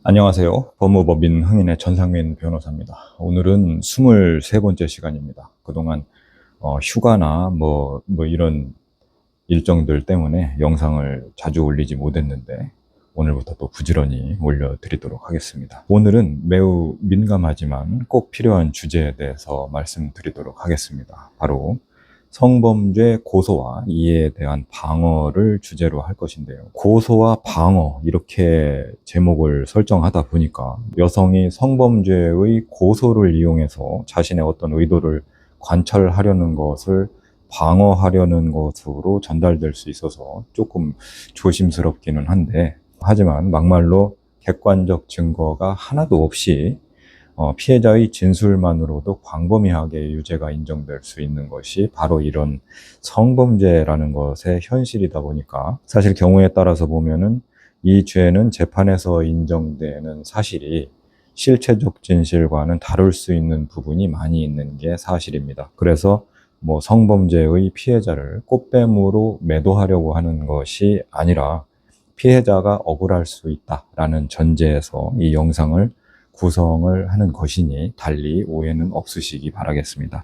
안녕하세요. 법무법인 흥인의 전상민 변호사입니다. 오늘은 23번째 시간입니다. 그동안 휴가나 이런 일정들 때문에 영상을 자주 올리지 못했는데 오늘부터 또 부지런히 올려드리도록 하겠습니다. 오늘은 매우 민감하지만 꼭 필요한 주제에 대해서 말씀드리도록 하겠습니다. 바로 성범죄 고소와 이에 대한 방어를 주제로 할 것인데요. 고소와 방어 이렇게 제목을 설정하다 보니까 여성이 성범죄의 고소를 이용해서 자신의 어떤 의도를 관철하려는 것을 방어하려는 것으로 전달될 수 있어서 조금 조심스럽기는 한데, 하지만 막말로 객관적 증거가 하나도 없이 피해자의 진술만으로도 광범위하게 유죄가 인정될 수 있는 것이 바로 이런 성범죄라는 것의 현실이다 보니까, 사실 경우에 따라서 보면은 이 죄는 재판에서 인정되는 사실이 실체적 진실과는 다를 수 있는 부분이 많이 있는 게 사실입니다. 그래서 성범죄의 피해자를 꽃뱀으로 매도하려고 하는 것이 아니라 피해자가 억울할 수 있다라는 전제에서 이 영상을 구성을 하는 것이니 달리 오해는 없으시기 바라겠습니다.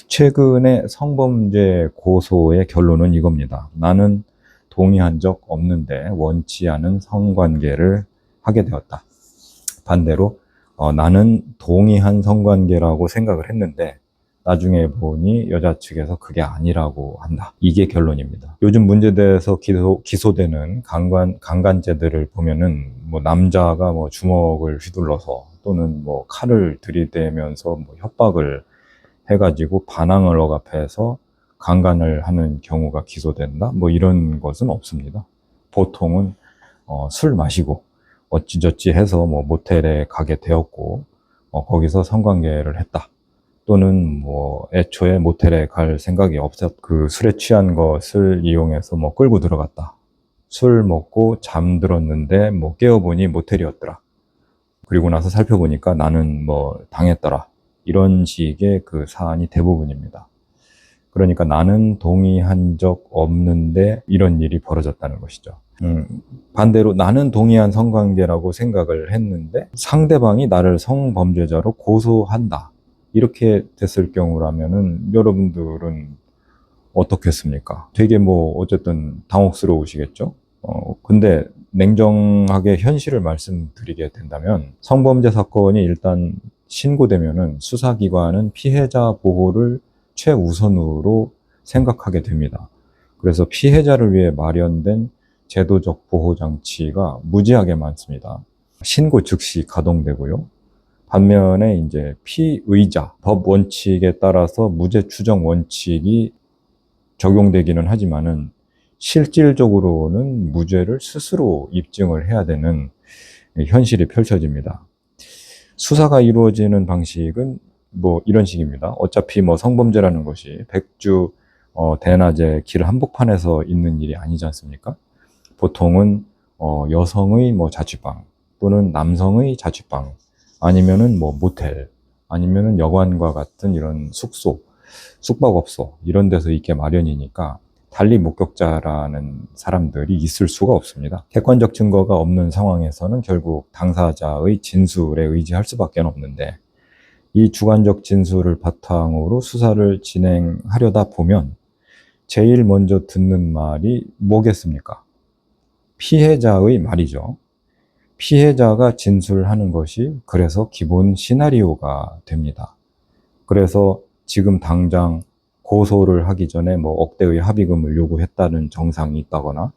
최근에 성범죄 고소의 결론은 이겁니다. 나는 동의한 적 없는데 원치 않은 성관계를 하게 되었다. 반대로 나는 동의한 성관계라고 생각을 했는데 나중에 보니 여자 측에서 그게 아니라고 한다. 이게 결론입니다. 요즘 문제돼서 기소되는 강간죄들을 보면은 남자가 주먹을 휘둘러서 또는 칼을 들이대면서 협박을 해가지고 반항을 억압해서 강간을 하는 경우가 기소된다. 이런 것은 없습니다. 보통은 술 마시고 어찌저찌 해서 모텔에 가게 되었고 거기서 성관계를 했다. 또는 애초에 모텔에 갈 생각이 없었, 그 술에 취한 것을 이용해서 끌고 들어갔다. 술 먹고 잠들었는데 깨어보니 모텔이었더라. 그리고 나서 살펴보니까 나는 당했더라. 이런 식의 그 사안이 대부분입니다. 그러니까 나는 동의한 적 없는데 이런 일이 벌어졌다는 것이죠. 반대로 나는 동의한 성관계라고 생각을 했는데 상대방이 나를 성범죄자로 고소한다. 이렇게 됐을 경우라면은 여러분들은 어떻겠습니까? 되게 어쨌든 당혹스러우시겠죠? 근데 냉정하게 현실을 말씀드리게 된다면 성범죄 사건이 일단 신고되면은 수사기관은 피해자 보호를 최우선으로 생각하게 됩니다. 그래서 피해자를 위해 마련된 제도적 보호 장치가 무지하게 많습니다. 신고 즉시 가동되고요. 반면에 이제 피의자, 법 원칙에 따라서 무죄 추정 원칙이 적용되기는 하지만은 실질적으로는 무죄를 스스로 입증을 해야 되는 현실이 펼쳐집니다. 수사가 이루어지는 방식은 이런 식입니다. 어차피 성범죄라는 것이 백주 대낮에 길 한복판에서 있는 일이 아니지 않습니까? 보통은 여성의 자취방 또는 남성의 자취방 아니면은 모텔 아니면은 여관과 같은 이런 숙소, 숙박업소 이런 데서 있게 마련이니까 달리 목격자라는 사람들이 있을 수가 없습니다. 객관적 증거가 없는 상황에서는 결국 당사자의 진술에 의지할 수밖에 없는데 이 주관적 진술을 바탕으로 수사를 진행하려다 보면 제일 먼저 듣는 말이 뭐겠습니까? 피해자의 말이죠. 피해자가 진술하는 것이 그래서 기본 시나리오가 됩니다. 그래서 지금 당장 고소를 하기 전에 억대의 합의금을 요구했다는 정상이 있다거나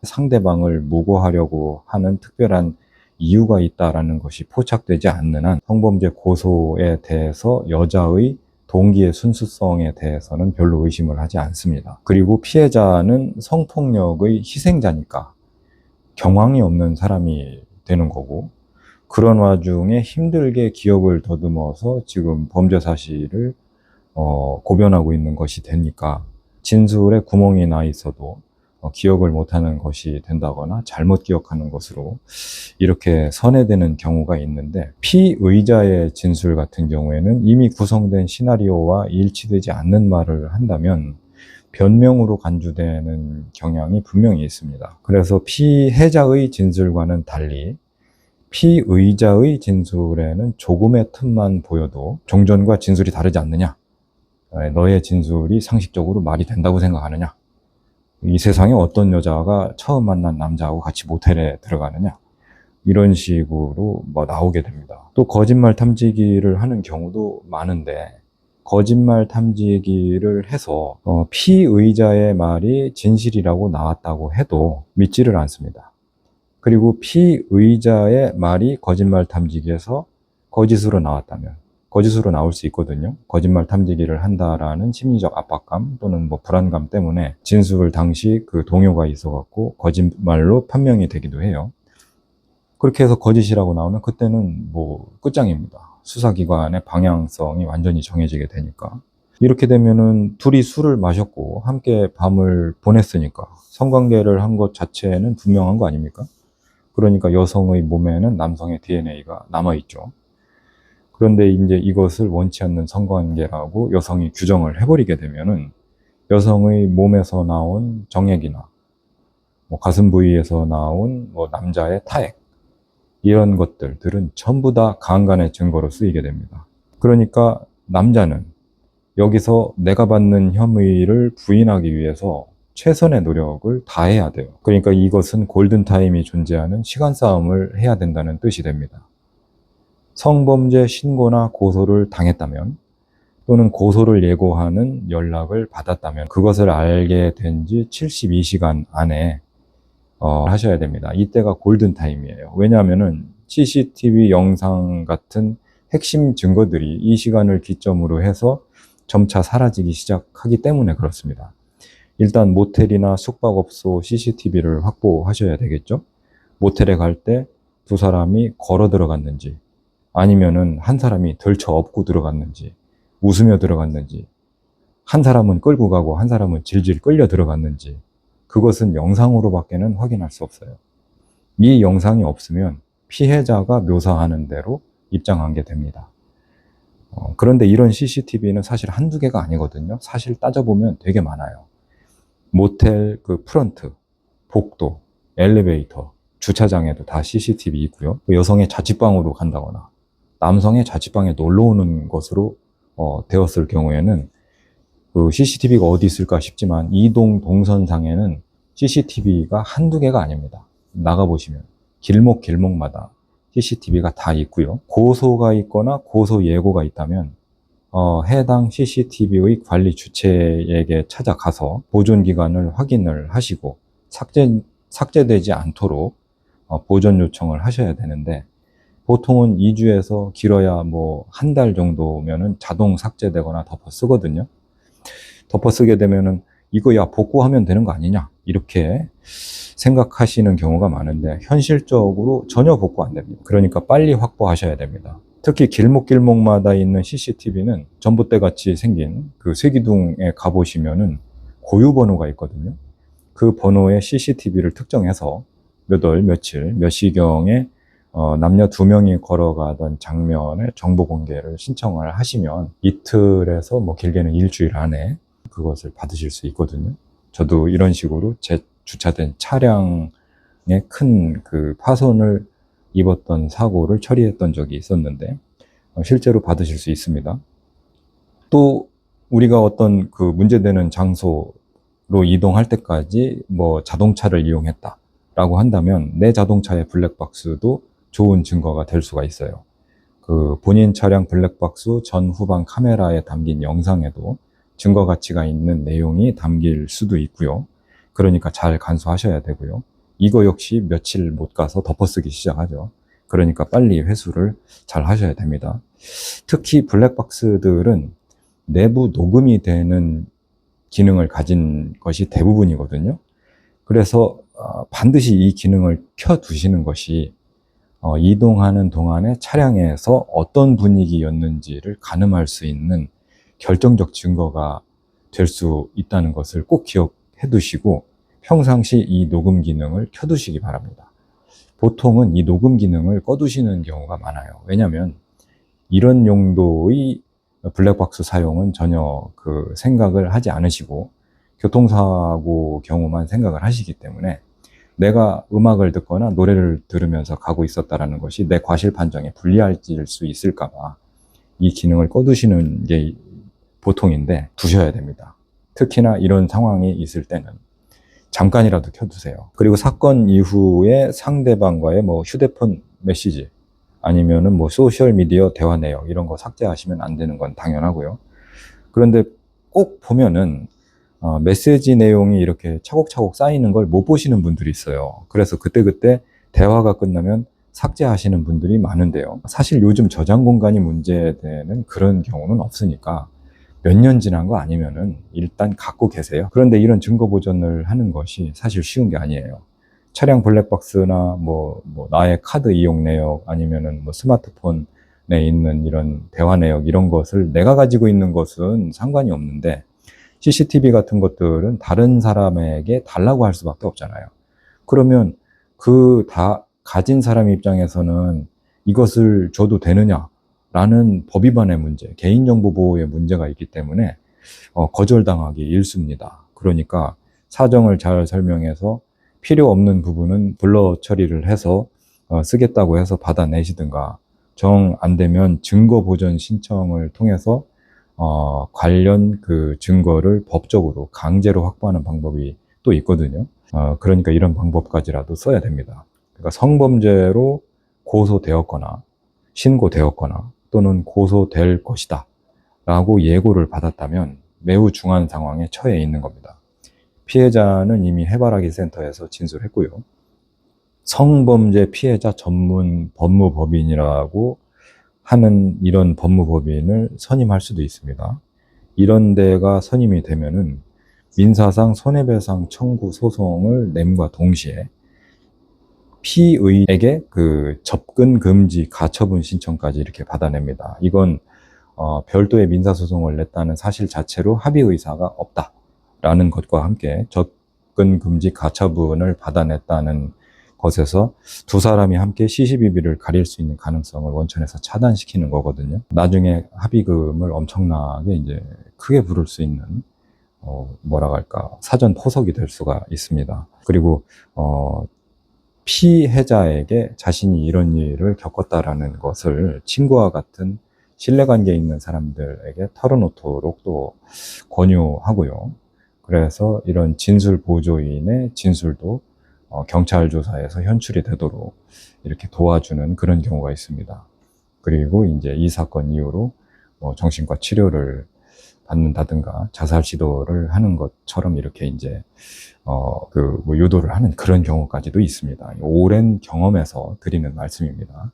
상대방을 무고하려고 하는 특별한 이유가 있다라는 것이 포착되지 않는 한 성범죄 고소에 대해서 여자의 동기의 순수성에 대해서는 별로 의심을 하지 않습니다. 그리고 피해자는 성폭력의 희생자니까 경황이 없는 사람이 되는 거고, 그런 와중에 힘들게 기억을 더듬어서 지금 범죄 사실을 고변하고 있는 것이 되니까 진술에 구멍이 나 있어도 기억을 못하는 것이 된다거나 잘못 기억하는 것으로 이렇게 선회되는 경우가 있는데, 피의자의 진술 같은 경우에는 이미 구성된 시나리오와 일치되지 않는 말을 한다면 변명으로 간주되는 경향이 분명히 있습니다. 그래서 피해자의 진술과는 달리 피의자의 진술에는 조금의 틈만 보여도 종전과 진술이 다르지 않느냐? 너의 진술이 상식적으로 말이 된다고 생각하느냐? 이 세상에 어떤 여자가 처음 만난 남자하고 같이 모텔에 들어가느냐? 이런 식으로 나오게 됩니다. 또 거짓말 탐지기를 하는 경우도 많은데, 거짓말 탐지기를 해서 피의자의 말이 진실이라고 나왔다고 해도 믿지를 않습니다. 그리고 피의자의 말이 거짓말 탐지기에서 거짓으로 나왔다면, 거짓으로 나올 수 있거든요. 거짓말 탐지기를 한다라는 심리적 압박감 또는 불안감 때문에 진술 당시 그 동요가 있어갖고 거짓말로 판명이 되기도 해요. 그렇게 해서 거짓이라고 나오면 그때는 끝장입니다. 수사기관의 방향성이 완전히 정해지게 되니까. 이렇게 되면은 둘이 술을 마셨고 함께 밤을 보냈으니까 성관계를 한 것 자체는 분명한 거 아닙니까? 그러니까 여성의 몸에는 남성의 DNA가 남아있죠. 그런데 이제 이것을 원치 않는 성관계라고 여성이 규정을 해버리게 되면은 여성의 몸에서 나온 정액이나 가슴 부위에서 나온 남자의 타액, 이런 것들은 전부 다 강간의 증거로 쓰이게 됩니다. 그러니까 남자는 여기서 내가 받는 혐의를 부인하기 위해서 최선의 노력을 다해야 돼요. 그러니까 이것은 골든타임이 존재하는 시간 싸움을 해야 된다는 뜻이 됩니다. 성범죄 신고나 고소를 당했다면 또는 고소를 예고하는 연락을 받았다면 그것을 알게 된 지 72시간 안에 하셔야 됩니다. 이때가 골든타임이에요. 왜냐하면은 CCTV 영상 같은 핵심 증거들이 이 시간을 기점으로 해서 점차 사라지기 시작하기 때문에 그렇습니다. 일단 모텔이나 숙박업소 CCTV를 확보하셔야 되겠죠. 모텔에 갈 때 두 사람이 걸어 들어갔는지 아니면은 한 사람이 덜쳐 업고 들어갔는지 웃으며 들어갔는지 한 사람은 끌고 가고 한 사람은 질질 끌려 들어갔는지 그것은 영상으로밖에는 확인할 수 없어요. 이 영상이 없으면 피해자가 묘사하는 대로 입장하게 됩니다. 그런데 이런 CCTV는 사실 한두 개가 아니거든요. 사실 따져보면 되게 많아요. 모텔 그 프런트, 복도, 엘리베이터, 주차장에도 다 CCTV 있고요. 여성의 자취방으로 간다거나 남성의 자취방에 놀러 오는 것으로 되었을 경우에는 그 CCTV가 어디 있을까 싶지만 이동 동선상에는 CCTV가 한두 개가 아닙니다. 나가보시면 길목마다 CCTV가 다 있고요. 고소가 있거나 고소 예고가 있다면 해당 CCTV의 관리 주체에게 찾아가서 보존 기간을 확인을 하시고 삭제되지 않도록 보존 요청을 하셔야 되는데 보통은 2주에서 길어야 한 달 정도면은 자동 삭제되거나 덮어 쓰거든요. 덮어 쓰게 되면은 이거 야 복구하면 되는 거 아니냐 이렇게 생각하시는 경우가 많은데 현실적으로 전혀 복구 안 됩니다. 그러니까 빨리 확보하셔야 됩니다. 특히 길목마다 있는 CCTV는 전봇대 같이 생긴 그 세기둥에 가보시면은 고유 번호가 있거든요. 그 번호의 CCTV를 특정해서 몇 월, 며칠, 몇 시경에 남녀 2명이 걸어가던 장면의 정보 공개를 신청을 하시면 이틀에서 길게는 일주일 안에 그것을 받으실 수 있거든요. 저도 이런 식으로 제 주차된 차량에 큰 그 파손을 입었던 사고를 처리했던 적이 있었는데 실제로 받으실 수 있습니다. 또 우리가 어떤 그 문제되는 장소로 이동할 때까지 자동차를 이용했다라고 한다면 내 자동차의 블랙박스도 좋은 증거가 될 수가 있어요. 그 본인 차량 블랙박스 전 후방 카메라에 담긴 영상에도 증거 가치가 있는 내용이 담길 수도 있고요. 그러니까 잘 간수하셔야 되고요. 이거 역시 며칠 못 가서 덮어쓰기 시작하죠. 그러니까 빨리 회수를 잘 하셔야 됩니다. 특히 블랙박스들은 내부 녹음이 되는 기능을 가진 것이 대부분이거든요. 그래서 반드시 이 기능을 켜두시는 것이 이동하는 동안에 차량에서 어떤 분위기였는지를 가늠할 수 있는 결정적 증거가 될 수 있다는 것을 꼭 기억해 두시고 평상시 이 녹음 기능을 켜두시기 바랍니다. 보통은 이 녹음 기능을 꺼두시는 경우가 많아요. 왜냐하면 이런 용도의 블랙박스 사용은 전혀 그 생각을 하지 않으시고 교통사고 경우만 생각을 하시기 때문에 내가 음악을 듣거나 노래를 들으면서 가고 있었다라는 것이 내 과실 판정에 불리할 수 있을까봐 이 기능을 꺼두시는 게 보통인데 두셔야 됩니다. 특히나 이런 상황이 있을 때는 잠깐이라도 켜두세요. 그리고 사건 이후에 상대방과의 뭐 휴대폰 메시지 아니면은 뭐 소셜미디어 대화 내역 이런 거 삭제하시면 안 되는 건 당연하고요. 그런데 꼭 보면은 메시지 내용이 이렇게 차곡차곡 쌓이는 걸 못 보시는 분들이 있어요. 그래서 그때그때 대화가 끝나면 삭제하시는 분들이 많은데요. 사실 요즘 저장 공간이 문제되는 그런 경우는 없으니까 몇 년 지난 거 아니면은 일단 갖고 계세요. 그런데 이런 증거 보존을 하는 것이 사실 쉬운 게 아니에요. 차량 블랙박스나 뭐 나의 카드 이용 내역 아니면은 뭐 스마트폰에 있는 이런 대화 내역 이런 것을 내가 가지고 있는 것은 상관이 없는데 CCTV 같은 것들은 다른 사람에게 달라고 할 수밖에 없잖아요. 그러면 그 다 가진 사람 입장에서는 이것을 줘도 되느냐라는 법 위반의 문제, 개인정보 보호의 문제가 있기 때문에 거절당하기 일쑤입니다. 그러니까 사정을 잘 설명해서 필요 없는 부분은 블러 처리를 해서 쓰겠다고 해서 받아내시든가 정 안 되면 증거 보존 신청을 통해서 관련 그 증거를 법적으로 강제로 확보하는 방법이 또 있거든요. 그러니까 이런 방법까지라도 써야 됩니다. 그러니까 성범죄로 고소되었거나 신고되었거나 또는 고소될 것이다 라고 예고를 받았다면 매우 중한 상황에 처해 있는 겁니다. 피해자는 이미 해바라기 센터에서 진술했고요. 성범죄 피해자 전문 법무법인이라고 하는 이런 법무법인을 선임할 수도 있습니다. 이런 데가 선임이 되면은 민사상 손해배상 청구 소송을 nem과 동시에 피의에게 그 접근 금지 가처분 신청까지 이렇게 받아냅니다. 이건 별도의 민사소송을 냈다는 사실 자체로 합의 의사가 없다라는 것과 함께 접근 금지 가처분을 받아냈다는 것에서 두 사람이 함께 시시비비를 가릴 수 있는 가능성을 원천에서 차단시키는 거거든요. 나중에 합의금을 엄청나게 이제 크게 부를 수 있는 뭐라 할까 사전 포석이 될 수가 있습니다. 그리고 피해자에게 자신이 이런 일을 겪었다라는 것을 친구와 같은 신뢰관계에 있는 사람들에게 털어놓도록 또 권유하고요. 그래서 이런 진술 보조인의 진술도 경찰 조사에서 현출이 되도록 이렇게 도와주는 그런 경우가 있습니다. 그리고 이제 이 사건 이후로 정신과 치료를 받는다든가 자살 시도를 하는 것처럼 이렇게 이제 유도를 하는 그런 경우까지도 있습니다. 오랜 경험에서 드리는 말씀입니다.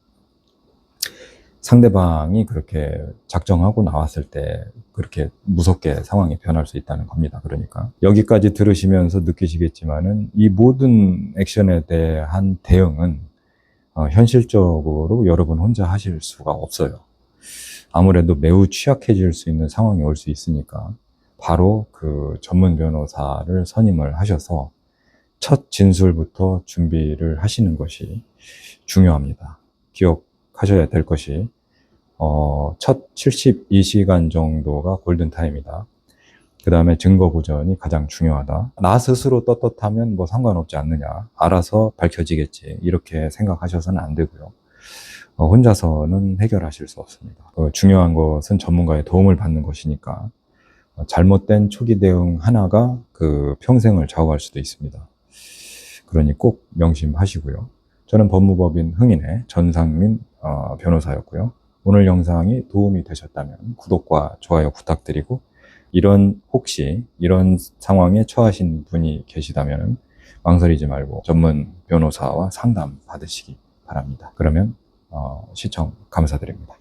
상대방이 그렇게 작정하고 나왔을 때 그렇게 무섭게 상황이 변할 수 있다는 겁니다. 그러니까 여기까지 들으시면서 느끼시겠지만은 이 모든 액션에 대한 대응은 현실적으로 여러분 혼자 하실 수가 없어요. 아무래도 매우 취약해질 수 있는 상황이 올 수 있으니까 바로 그 전문 변호사를 선임을 하셔서 첫 진술부터 준비를 하시는 것이 중요합니다. 기억하셔야 될 것이 첫 72시간 정도가 골든타임이다. 그 다음에 증거 보전이 가장 중요하다. 나 스스로 떳떳하면 뭐 상관없지 않느냐. 알아서 밝혀지겠지. 이렇게 생각하셔서는 안 되고요. 혼자서는 해결하실 수 없습니다. 중요한 것은 전문가의 도움을 받는 것이니까 잘못된 초기 대응 하나가 그 평생을 좌우할 수도 있습니다. 그러니 꼭 명심하시고요. 저는 법무법인 흥인의 전상민 변호사였고요. 오늘 영상이 도움이 되셨다면 구독과 좋아요 부탁드리고 혹시 이런 상황에 처하신 분이 계시다면 망설이지 말고 전문 변호사와 상담 받으시기 바랍니다. 그러면 시청 감사드립니다.